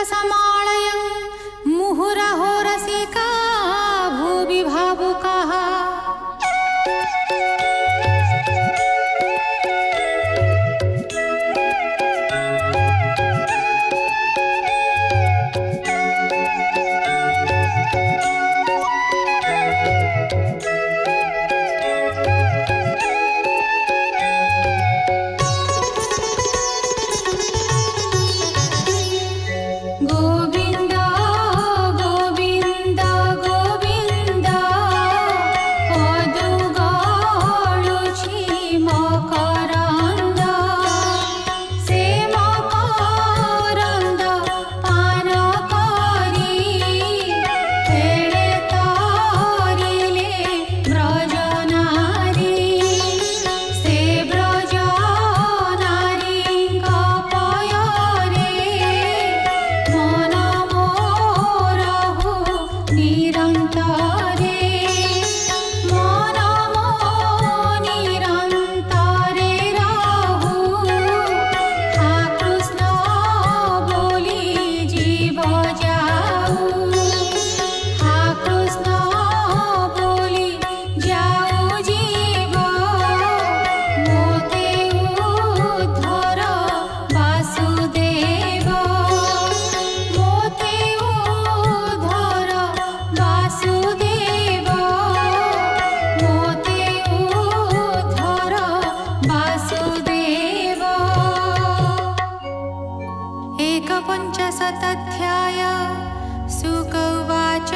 समालयन् मुहुरहो रसिका भुवि भावुकाः। एकपञ्चशतध्याय शुक उवाच।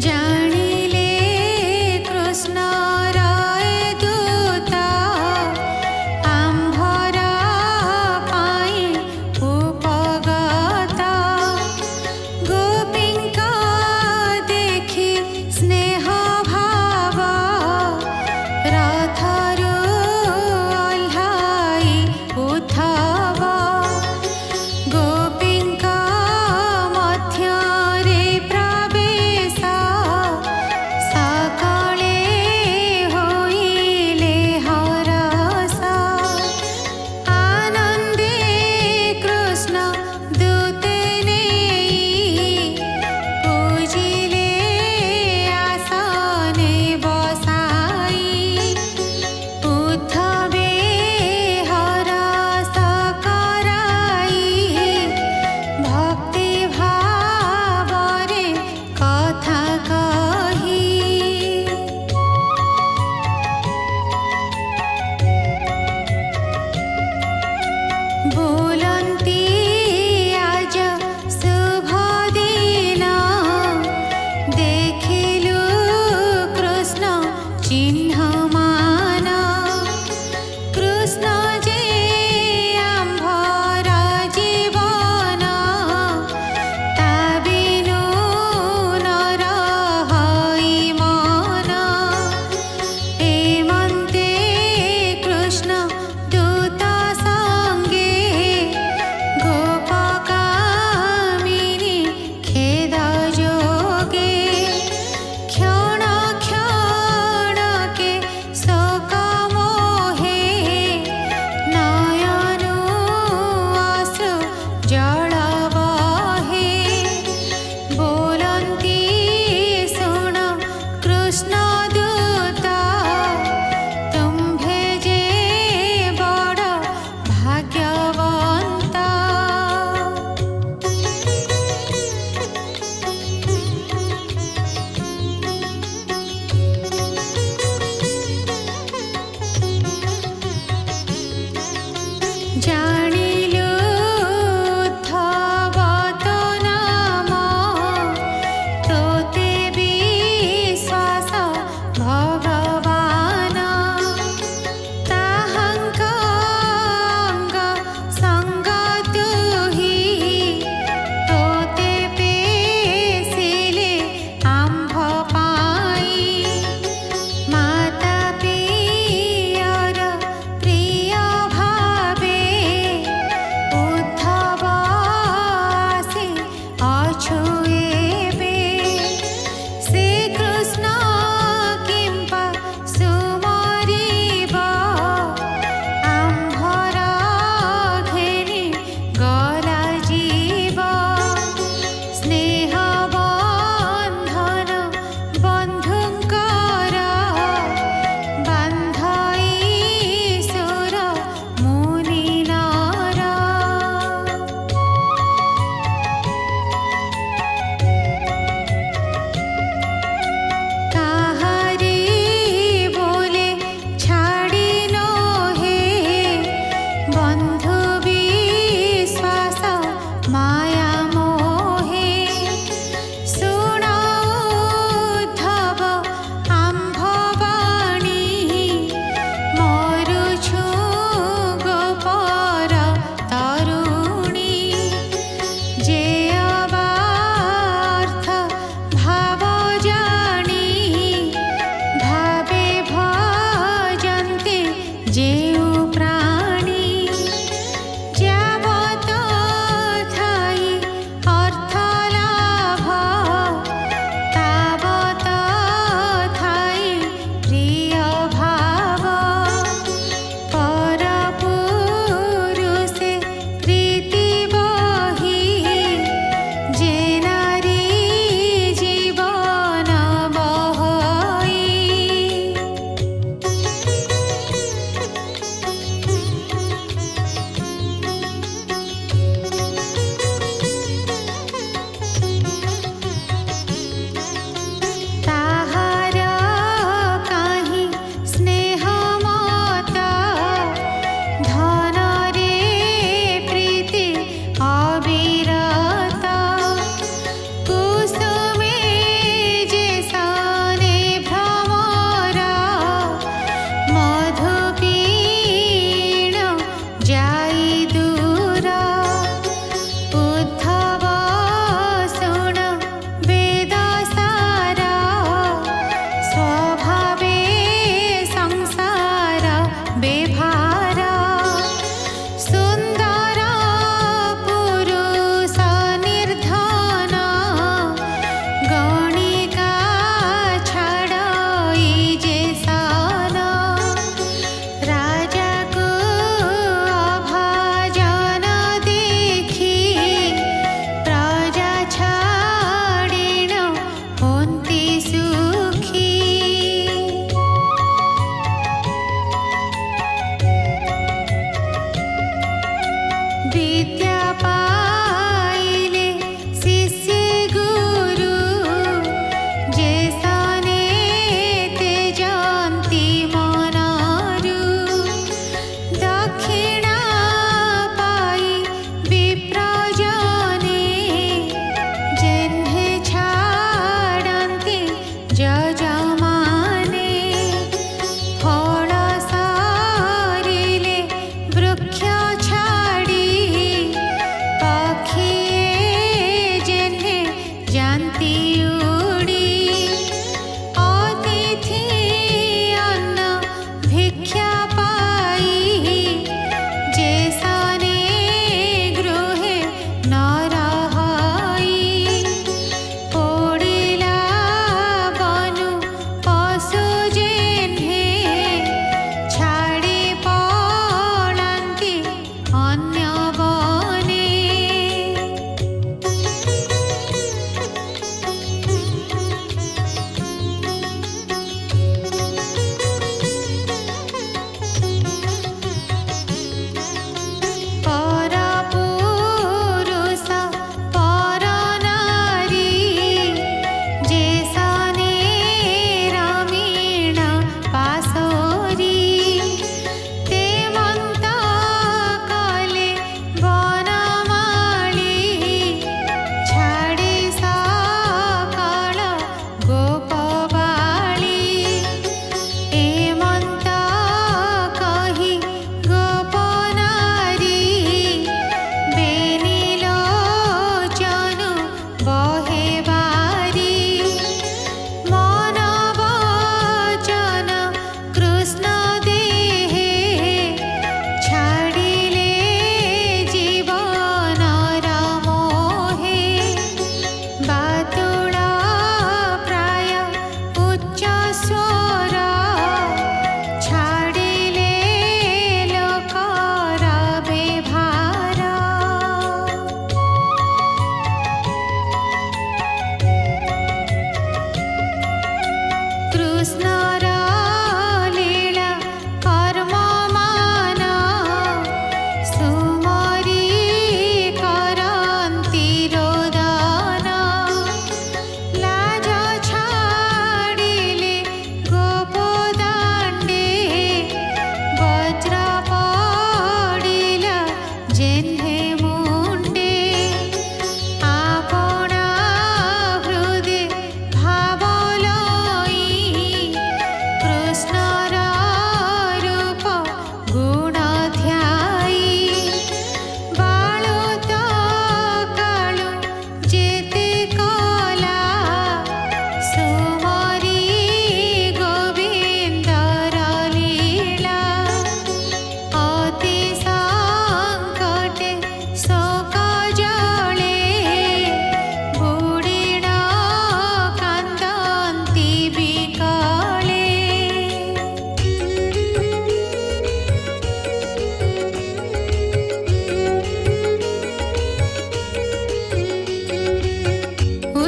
जानिले कृष्ण राय दूता आम्भरा पाई उपगता गोपींका देखी स्नेह भाव रथरू ओह्लाई उद्धव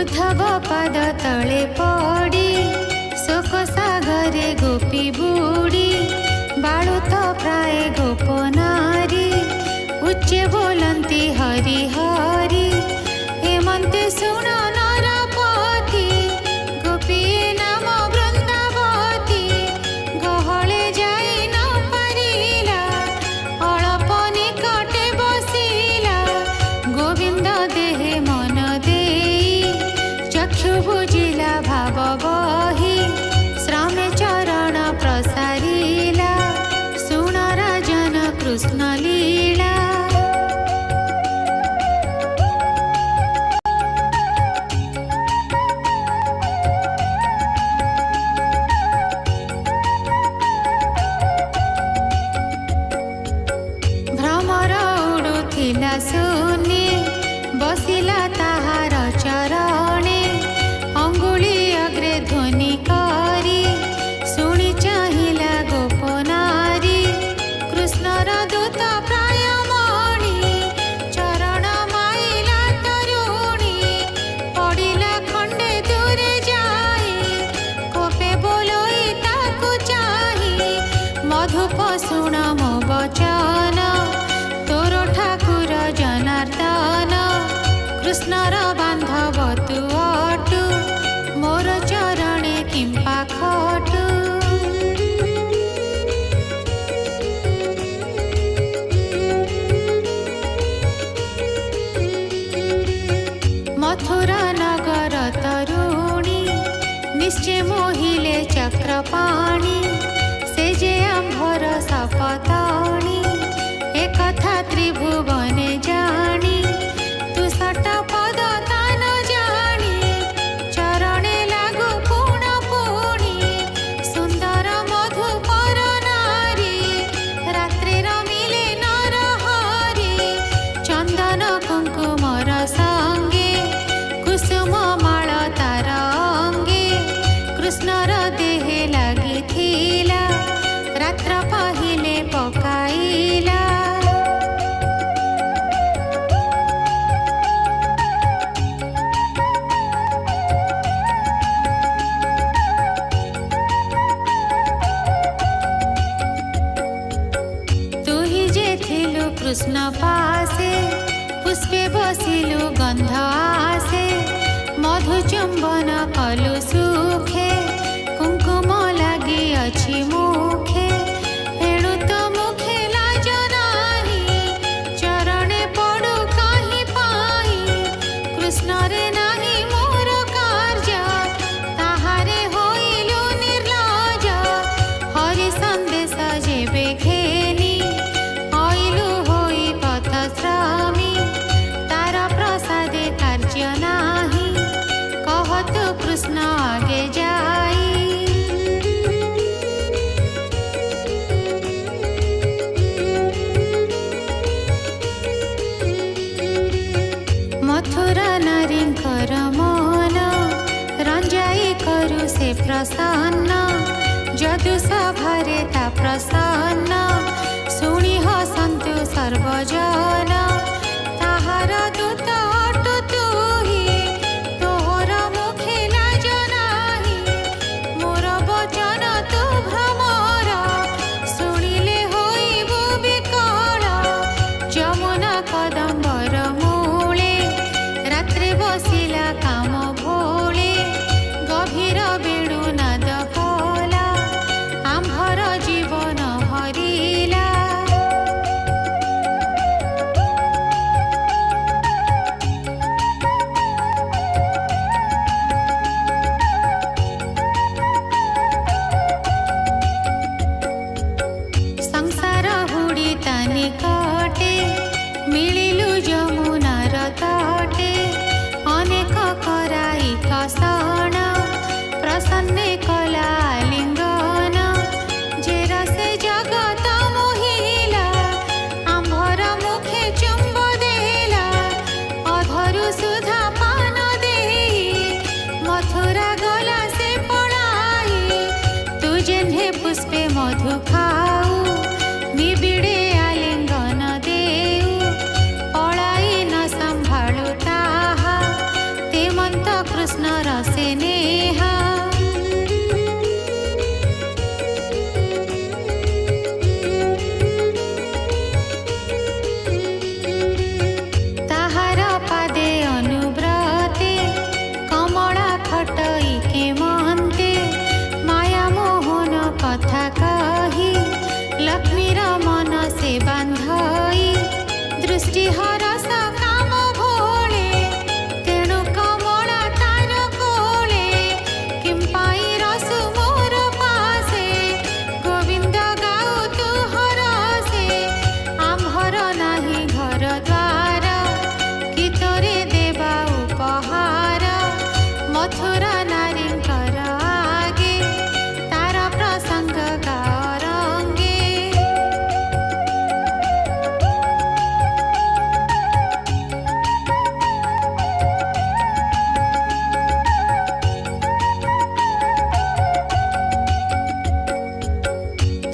उद्धव पाद तले पड़ी शोक सागरे गोपी बुड़ी बाळुत प्राय गोप नारी उच्चे बोलती हरि हरि हेमंते सुन नरपति गोपी नाम वृंदावती गहले जाई न पारिला अळप निकटे बसिला गोविंद देहे मन देई चक्षु बुझिला भाव बही श्रमे चरण प्रसारिला सुन राजन कृष्ण लीला भ्रमर उड़ुथिला शून्ये बसिला ताहार चरणे अंगुली अग्रे ध्वनि करी शुणी चाहिला गोप नारी कृष्णर दूत प्राय मणि चरण माइला तरुणी पड़िला खंडे दूरे जाई कोपे बोलोई ताकु चाही मधुप शुण मो वचन तोर ठाकुर जनार्दन कृष्णर बांधव तू अटु मोर चरणे किंपा खटु मथुरा नगर तरुणी निश्चय मोहिले चक्रपाणी से जे आंभर सपतणी एकथा त्रिभुवने जानी तू सट पद तान जानी चरणे लागू पुण पुणी सुंदर मधुपर नारी रात्रि रमिले नर हरि चंदन कुंकुमर संगे कुसुम माळ तार अंगे कृष्णर देहे लागिथिला रात्र पहिले पकाइला तू ही जे थिलु कृष्ण पासे पुष्पे बसिलु गंध आसे मधु चुंबन कलु सुखे कुंकुम लागी अछि मुखे एणु तो मुखे लाज नाही चरणे पड़ु कहीं पाई कृष्ण रे नाही मोर कार्य ताहारे होइलु निर्लज हरि संदेश जेबे घेनी आइलु होई पथश्रामी तार प्रसादे कार्य नाही कहतु कृष्ण आगे जाई मथुरा नारींकर मन रंजाई करु से प्रसन्न जदु सभारे ता प्रसन्न शुणी हसन्तु सर्वजन ताहार दूत अटु तुही तोहर मुखे लाज नाही मोर वचन तू भ्रमर शुणिले होइबु विकल जमुना कदम्बर मूले रात्रे बसिला काम भोले गभीर बेणु नाद कला आंभर जीवन हरिला संसार हुडी तानि कटे मिलिलु जमुनार तटे अनेक कराई कषण प्रसन्ने कला लिंगन जे रसे जगत मोहिला आंभर मुखे चुंब देला अधरु सुधा पान देई मथुरा गला से पड़ाई तू जेन्हे पुष्पे मधु खाऊ निबिड़े आलिंगन देऊ पड़ाई न संभाळु ताहा ते मंत से नेहा ताहार पादे अनुव्रते कमला खटई के महन्ते माया मोहन कथा कही लक्ष्मीर मन से बांधई दृष्टि हरस काम भोले तेणु कमला तार कोले किंपाई रसु मोर पासे गोविंद गाऊ तू हरसे आम्भर नाही घर द्वार कि तोरे देवा उपहार मथुरा नारींकर आगे तार प्रसंग गारंगे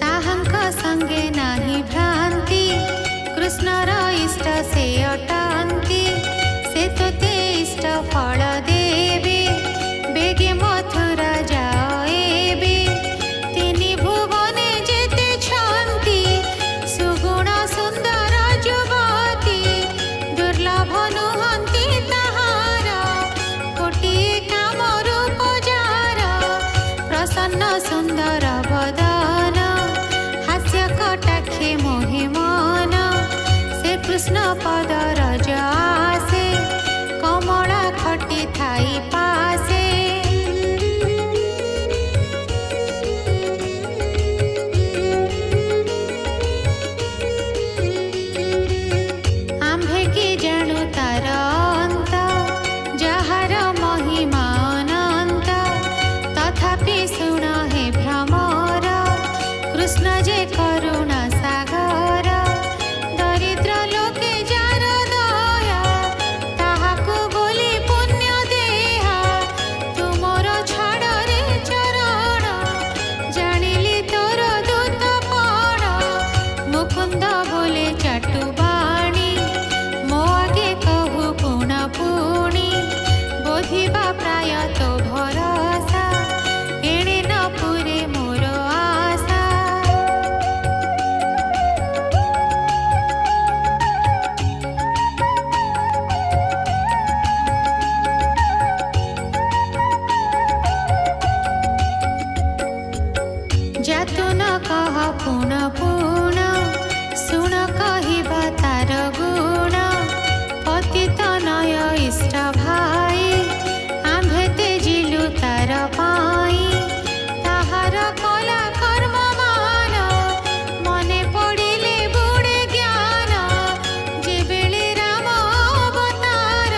ताहंक संगे नाही भ्रांति कृष्णर इष्ट से अटांति से तो ते इष्ट फल देवे बेगे मथुरा जाएबे तिनी भुवने जेते छंती सुगुण सुंदर जुवती दुर्लभ नुहंती ताहार कोटिए काम रूप जार प्रसन्न सुंदर बदन हास्य कटाक्षे मोहि मन से कृष्ण पद रज आसे कमला खटी थाई पासे आम्भे की जाणु तार अंत जहार महिमा अनंत तथापि शुण हे भ्रमर कृष्ण जे करुणा सागर दरिद्र लोके जार दया ताहाकु बोली पुण्य देहा तुमर छाड़ रे चरण जानिली तोर दूत पण मुकुंद बोले चाटु बाणी मो आगे कहु पुण पुणी बोधिबा प्राय तो भरसा एणे न पुरे मोर आशा जातु न कह पुण पुण शुण कहिबा तार गुण पतित नय इष्ट भाई आम्भे तेजिलु तार पाई ताहार कला कर्म मान मने पड़िले बुड़े ज्ञान जे बेले राम अवतार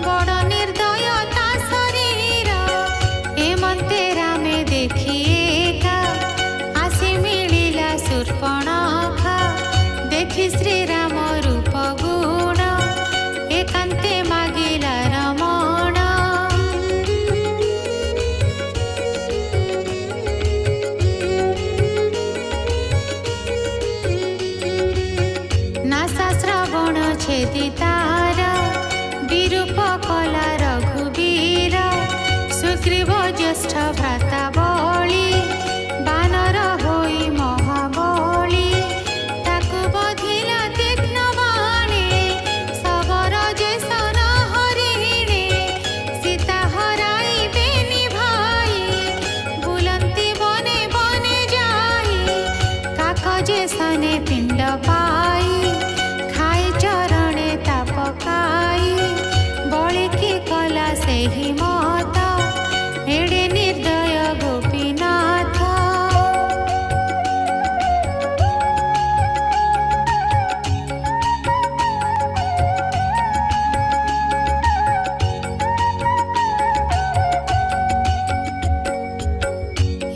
बड़ निर्दय ता शरीर एमन्ते रामे देखिएका आसे मिलिला शूर्पणखा देखि श्रीराम रूप गुण एकान्ते मागिला रमण नासा श्रवण छेदी तार विरूप कला रघुवीर सुग्रीव ज्येष्ठ भ्राता बळी बानर होई महाबली ताकु बधिला तीक्ष्ण बाणे शबर जे सन हरिणे सीता हराई बेनी भाई बुलंती बने बने जाई काक जे सने पिंड पाई खाई चरणे ताप काई बळी की कला सेहि मत एड़े निर्दय गोपीनाथ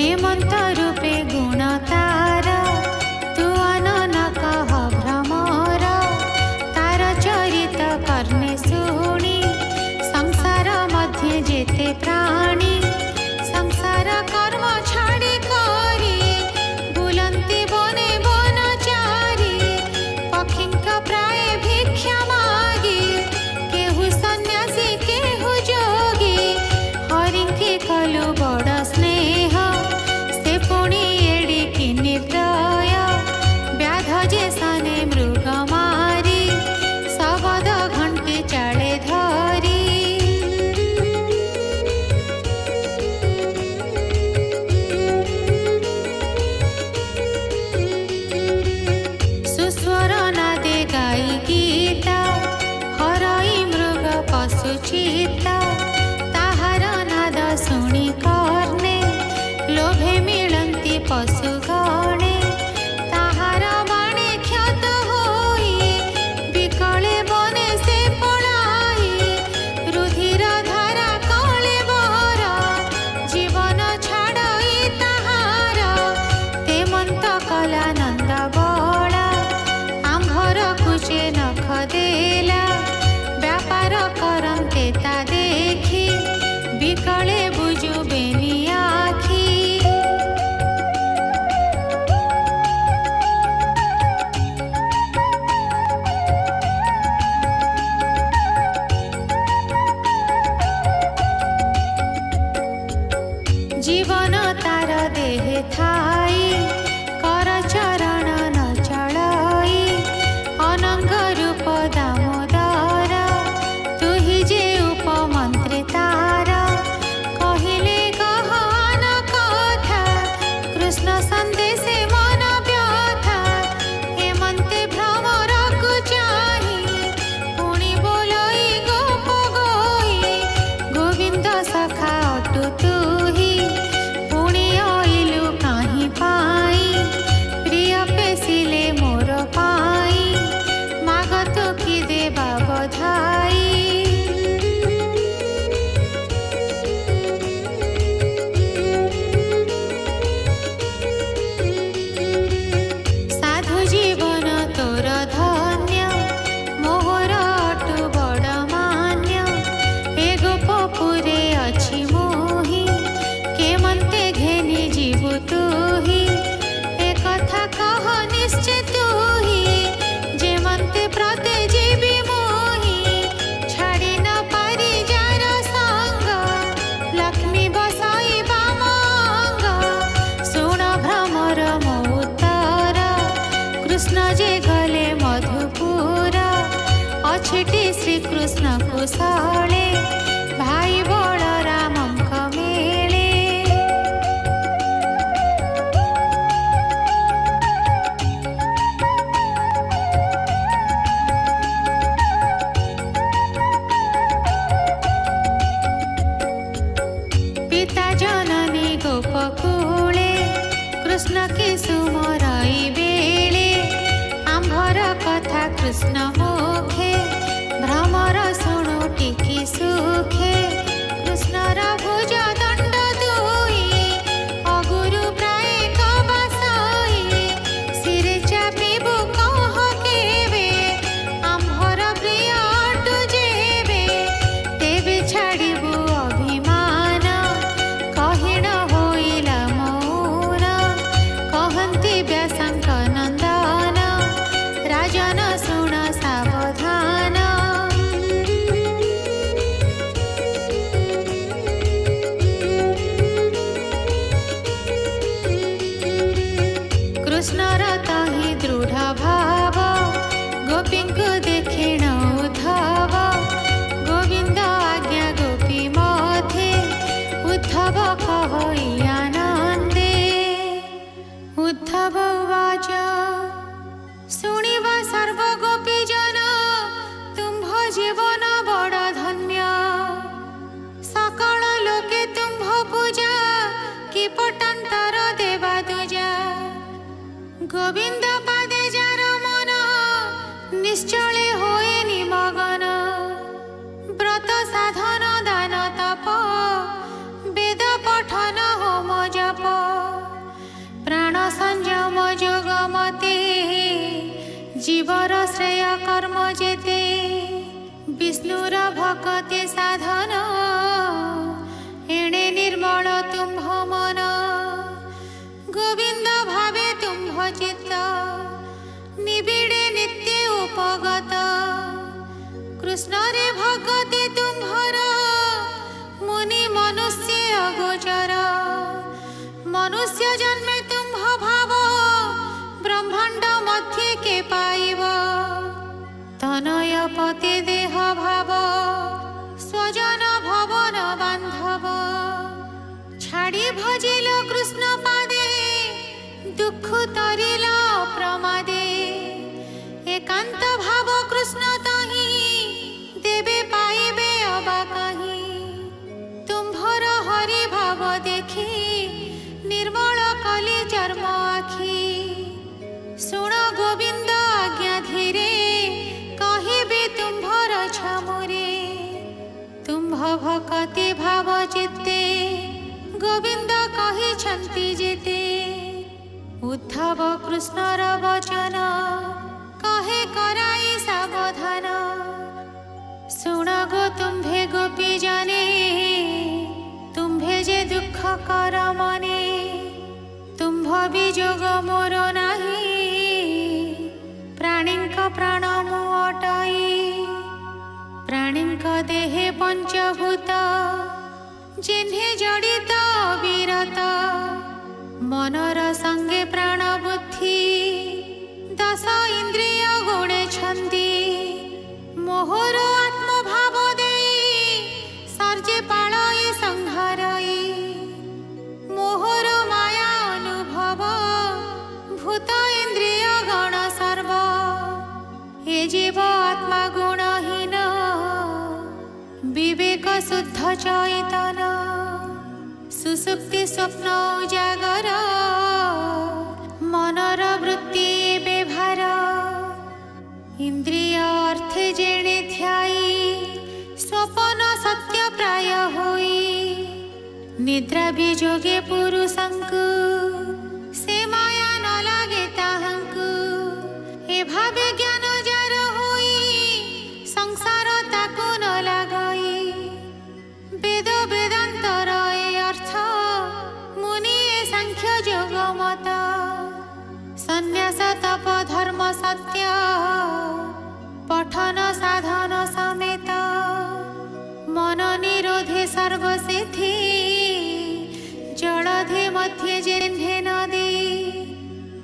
हेमंत रूपे गुण तार तू अनन कह भ्रमर तार चरित कर्णे शुणी संसार मध्ये गीत ताहार नाद शुणी कर्णे लोभे मिलती पशु गणे ताहार बाणे क्षत होई विकले बने से पलाई रुधिर धारा कले बर जीवन छाड़ई ताहार तेमंत कला नंद बड़ा आंभर कुचे नख देला व्यापार करते ता देखी विकले बुझु बेनी आखी जीवन तार देह थाई कर चरण न चढ़ई अनंग रूप दामोदर तू ही जे उपमंत्री तार कहिले गहन कथा कृष्ण संदेश मन व्यथा हेमंते भ्रमर को चाही पुणी बोलई गोप गोई गोविंद सखा अटु तुही पुणी आइलु काहीं पाई प्रिय पेसिले मोर पाई मागत कि देवा बधाई साधु जीवन तोर धन्य मोहर अटु बड़ मान्य ए गोपपुरे अछि मोहि केमंते घेनी जीवु तुही ए कथा कह निश्चय तुही जेमंते प्रते जीवी मोहि छाड़ी न पारी जार संग लक्ष्मी बसाई बामंग सुण भ्रमर मो उत्तर कृष्ण जे गले मधुपुर अछिटी श्री कृष्ण कुशले भाई बलरामंक मेले पिता जननी गोपकूले कृष्ण के सुमरई बेले आंभर कथा कृष्ण मुखे भ्रमर शुणु टिकी सुखे कृष्णर भुज दंड दुई अगुरु प्राय कबासाई सिरे चापिबु कह केवे आंभर प्रिय अटु जेबे तेबे छाड़िबु अभिमान कहिण होइला मौन कहन्ति व्यासंक नंदन राजन शुण सावधान कृष्णर तहि दृढ़ भाव गोपीଙ୍କୁ देखिण उद्धव गोविंद आज्ञा गोपी मध्ये उद्धव कहई आनंदे उद्धव उवाच शुणिवा सर्व गोपी जन तुम्भ जीवन बड़ धन्य सकल लोके तुम्भ पूजा कि पटान्तर देवा दूजा गोविंद पादे जार मन निश्चले होए निमगन व्रत साधन दान तप वेद पठन होम जप प्राण संयम जोगमते जीवर श्रेय कर्म जेते विष्णुर भक्ति साधन एणे निर्मल तुम्भ मन गोविंद भावे तुम्भ चित्त निबिड़े नित्य उपगत कृष्ण रे भगति तुम्भर मुनि मनुष्य अगोचर मनुष्य जन्मे तुम्भ भाव ब्रह्मांड मध्य के पाइब तनय पति देह भाव स्वजन भवन बांधव छाड़ी भजिल कृष्ण पादे दुख तरिल प्रमादे एकांत भाव कृष्ण तही देवे पाइबे अबाक ଭକତି ଭାବ ଚିତ୍ତେ ଗୋବିନ୍ଦ କହିଛନ୍ତି ଯେତେ ଉଦ୍ଧବ କୃଷ୍ଣର ବଚନ କହେ କରାଇ ସାବଧାନ ଶୁଣ ଗো ତୁମ୍ଭେ ଗୋପୀ ଜନେ ତୁମ୍ଭେ ଯେ ଦୁଃଖ କର ମନେ ତୁମ୍ଭ ବିଯୋଗ ମୋର ନାହିଁ ପ୍ରାଣୀଙ୍କ ପ୍ରାଣ ମୁଁ ଅଟଇ ପ୍ରାଣୀଙ୍କ ଦେହେ ପଞ୍ଚଭୂତ जिन्हे जड़ित विरत मनर संगे प्राण बुद्धि दश इंद्रिय गुणे छंदी मोहर आत्मभाव दे सर्जे पालई संहारई मोहर माया अनुभव भूत इंद्रिय गण सर्व हे जीव आत्मा गुणहीन विवेक शुद्ध चैतन सुसुप्ति स्वप्न उजागर मनर वृत्ति व्यवहार इंद्रिय अर्थे जेणे ध्याई स्वपन सत्य प्राय होई निद्रा विजोगे पुरुषंकु से माया न लागे ताहंकु ए भावे ज्ञान जार होई संसार ताकु न लागई वेद वेदांतर ए अर्थ मुनि ए सांख्य योग मत संन्यास तप धर्म सत्य पठन साधन समेत मन निरोधे सर्वसिद्धि जलधि मध्य जेन्हे नदी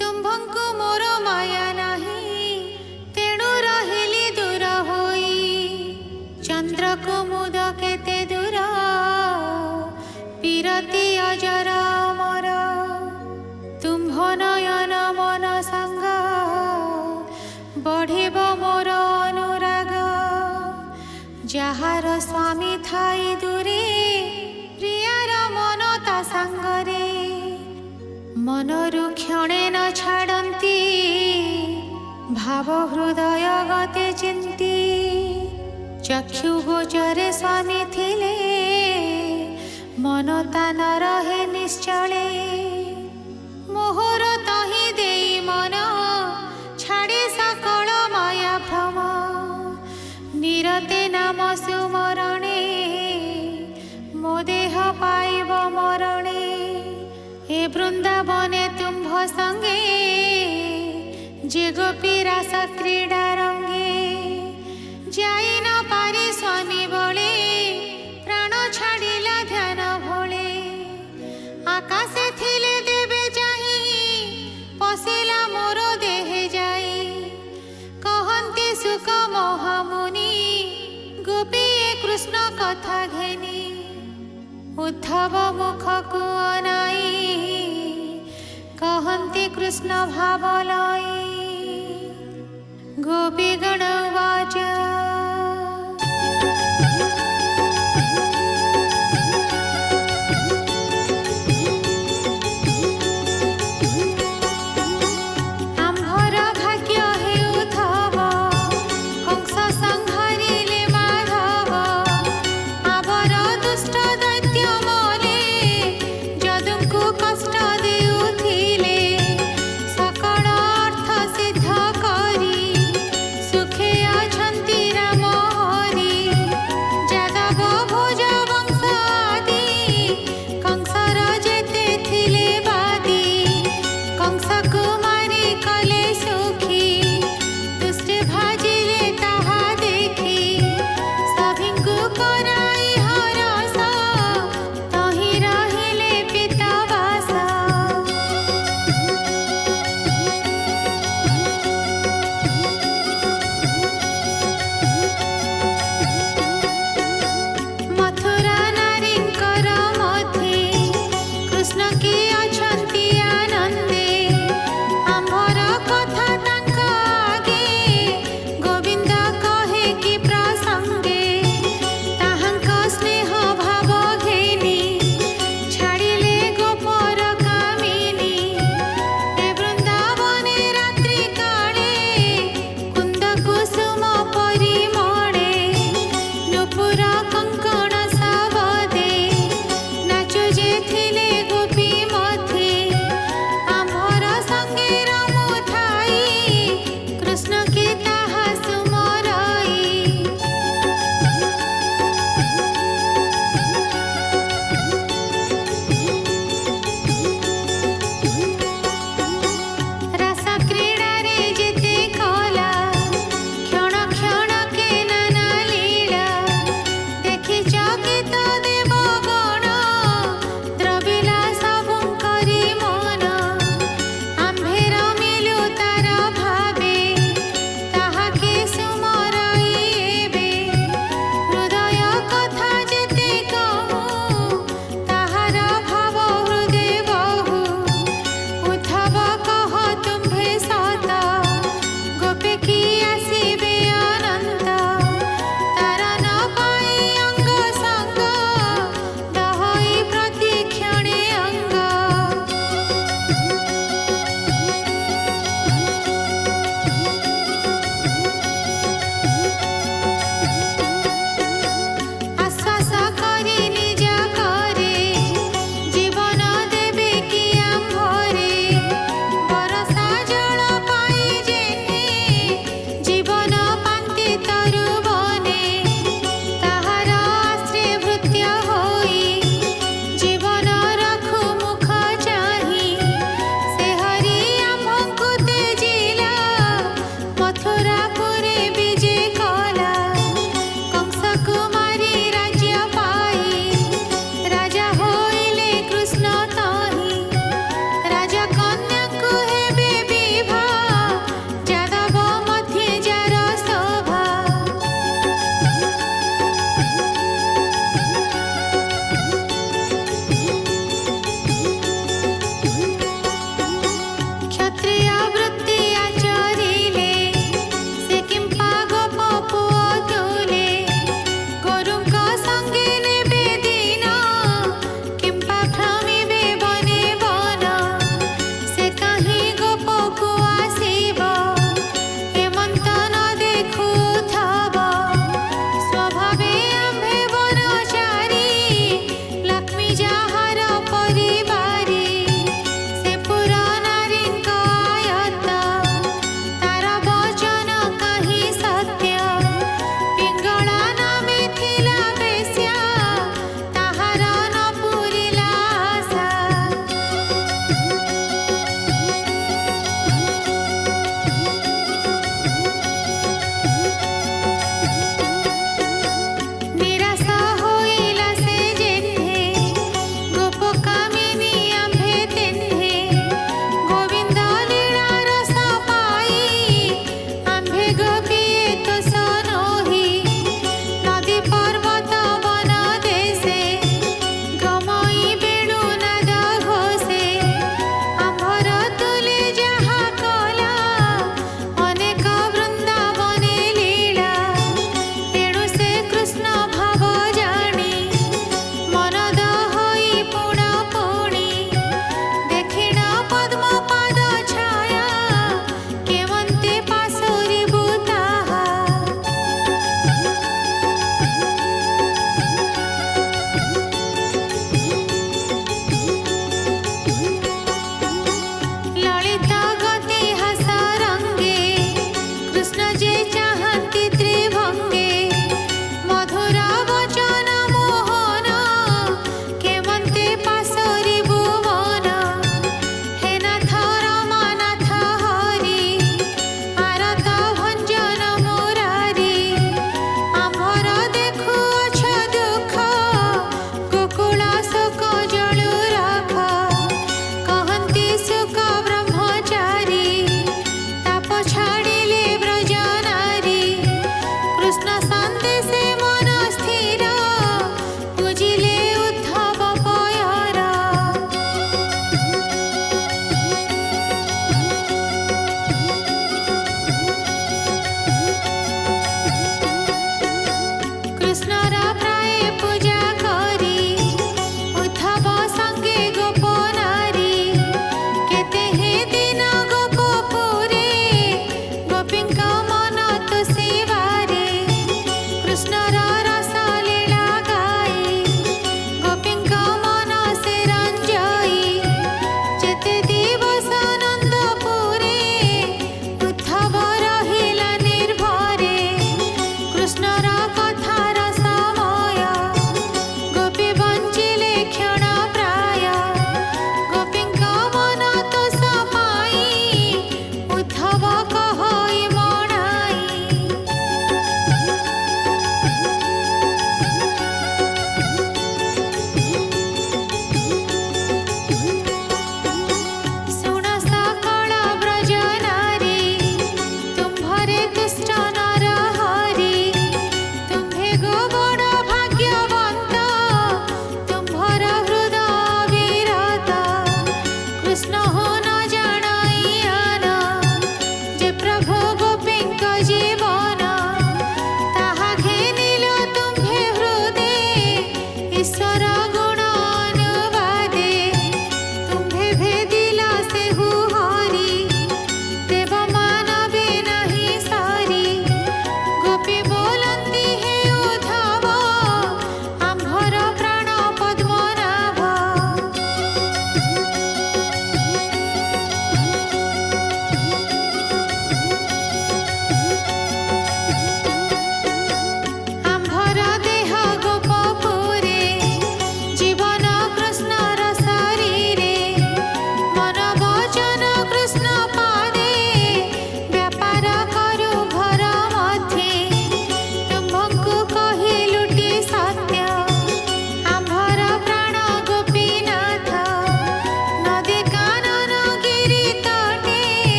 तुम्भंकु मोर माया नाही तेणु रहिली दूर होई चंद्र को मुद केते दूर पीरती अजर अमर तुम्भ नयन मन संग बढ़िब मोर अनुराग जहार स्वामी थाई दूरे प्रियार मन ता संगरे मनरु क्षणे न छाड़ती भाव हृदय गते चिंती चक्षु गोचरे स्वामी थिले मन ता न रहे निश्चले मोहर तहि देई मन छाड़े सकल माया भ्रम निरते नाम सुमरणे मो देह पाइब मरणे हे वृंदावने तुम्भ संगे जे गोपी रास क्रीडा रंगे जाई न पारी स्वामी बळे प्राण छाड़िला ध्यान भोले आकाशे थिले देवे जाई पशिला मोर देहे जाई कहन्ति सुख महामुनि गोपी कृष्ण कथा घेनी उद्धव मुख को अनाई कहन्ति कृष्ण भाव लाई गोपी गण वाच आम्भर भाग्य हे उद्धव कंस संहारिले माधव आवर दुष्ट दैत्य मले जदुंकु कष्ट देउथिले सकल अर्थ सिद्ध करी सुखे अछंती रा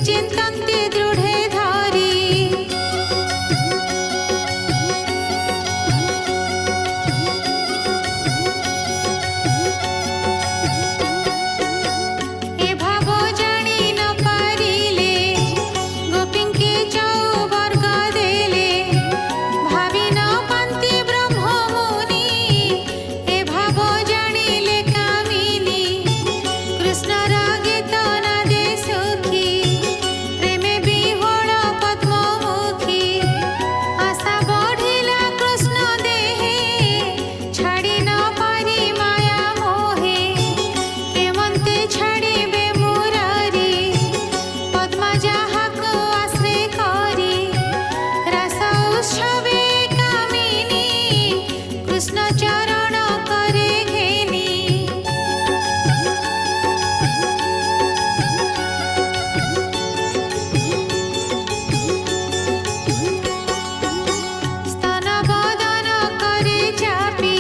चिन्तन्ति दृढे धरि ए भाव जानी न पारिले गोपींके चौवर्ग देले भावी न पान्ति ब्रह्म मुनि ए भाव जानिले कामिनी कृष्णर गीत नादे सुखी प्रेमे विह्वल पद्ममुखी आशा बढ़िला कृष्ण देहे छाड़ी न पारि माया मोहे केमन्ते छाड़िबे मुरारी पद्मा जाहाको आश्रय करी रास उत्सवे कामिनी कृष्ण चरण करे घेनी स्तन बदन करे चापी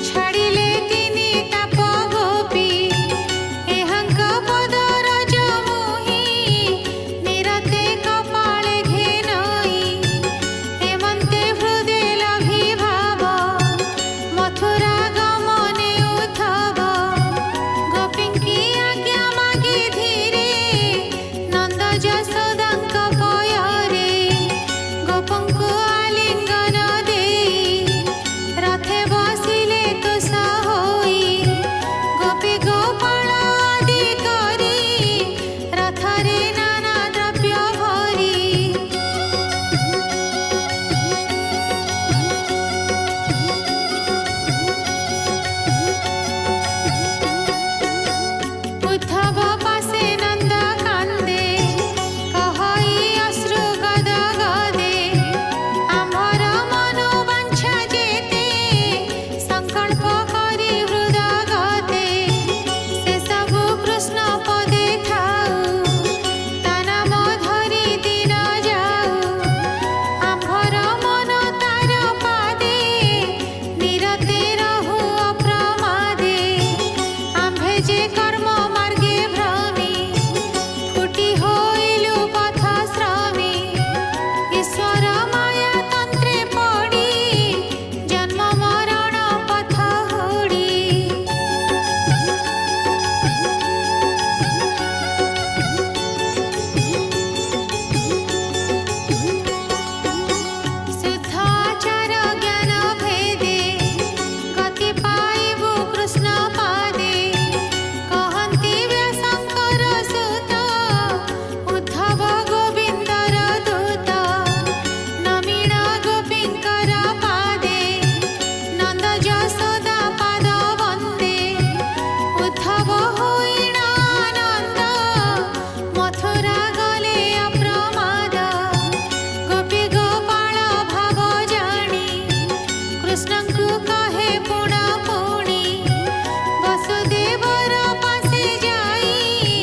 छाड़िले तिनी ताप गोपी एहांक पदर जमुही निरते कपाळे घेनई हेमन्ते हृदे लभि भाव मथुरा गमने उद्धव गोपींकी आज्ञा मागे धीरे नंद यशोदांक पୟରେ गोपंकु आलिंगन देई रथे बसिले तुष होई गोपी गोपाल आदि करी रथरे नाना द्रव्य भरी उद्धव पासे नंद कांदे कहई अश्रु गद गदे आम्भर मनोवांछा जेते संकल्प करी हृदगते से सबु कृष्ण पदे थाउ ता नाम धरि दिन जाऊ आम्भर मन तार पादे निरते रहु अप्रमादे आम्भे जे कर्म मार्गे भ्रमी फुटी होइलु पथ श्रमी ईश्वर माया तंत्रे पड़ी जन्म मरण पथ हुड़ी शुद्ध आचार ज्ञान भेदे गति पाइबु कृष्ण पादे कहन्ति व्यासंकर सुत उद्धव गोविंदर दूत नमीन गोपींकर पादे नंद यशोदा पाद वंदे उद्धव होइण आनंद मथुरा गले अप्रमाद गोपी गोपाल भाव जानी कृष्णंकु कहे पुण पुणी वसुदेवर पासे जाई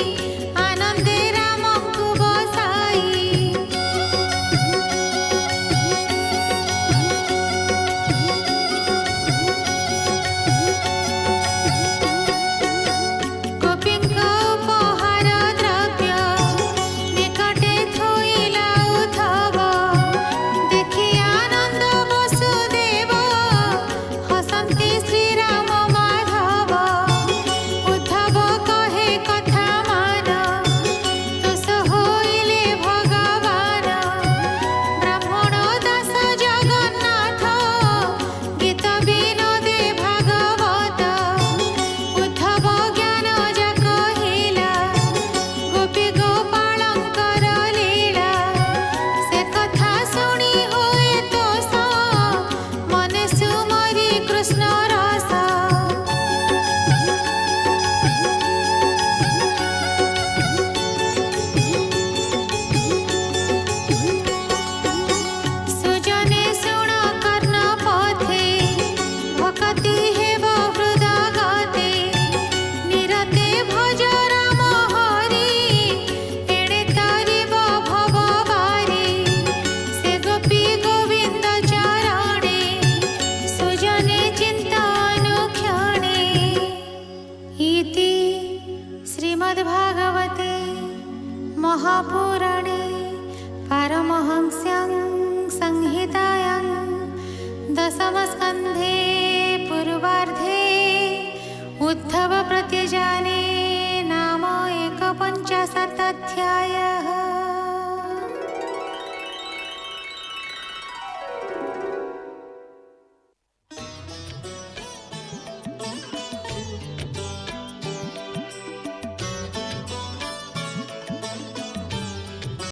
आनंदे रामंकु बसाई गोपींक उपहार द्रव्य निकटे थोइला उद्धव देखि आनंद वसुदेव हसन्ति श्रीराम माधव उद्धव कहे कथा मान तुष होइले भगवान ब्राह्मण दास जगन्नाथ गीत विनोदे भागवत उद्धव ज्ञान जा कहिला गोपी गोपालंकर लीला से कथा शुणी होए तोष मने सुमरी कृष्ण रस सुजने शुण कर्ण पथे भक्ति हेब हृदगते निरते भज राम हरि एणे तारिब भव बारी से गोपी गोविंद चरणे सुजने चिंता अनुक्षणे इति श्रीमद्भागवते महापुराणे पारमहंस्यां संहितायां दशमस्कन्धे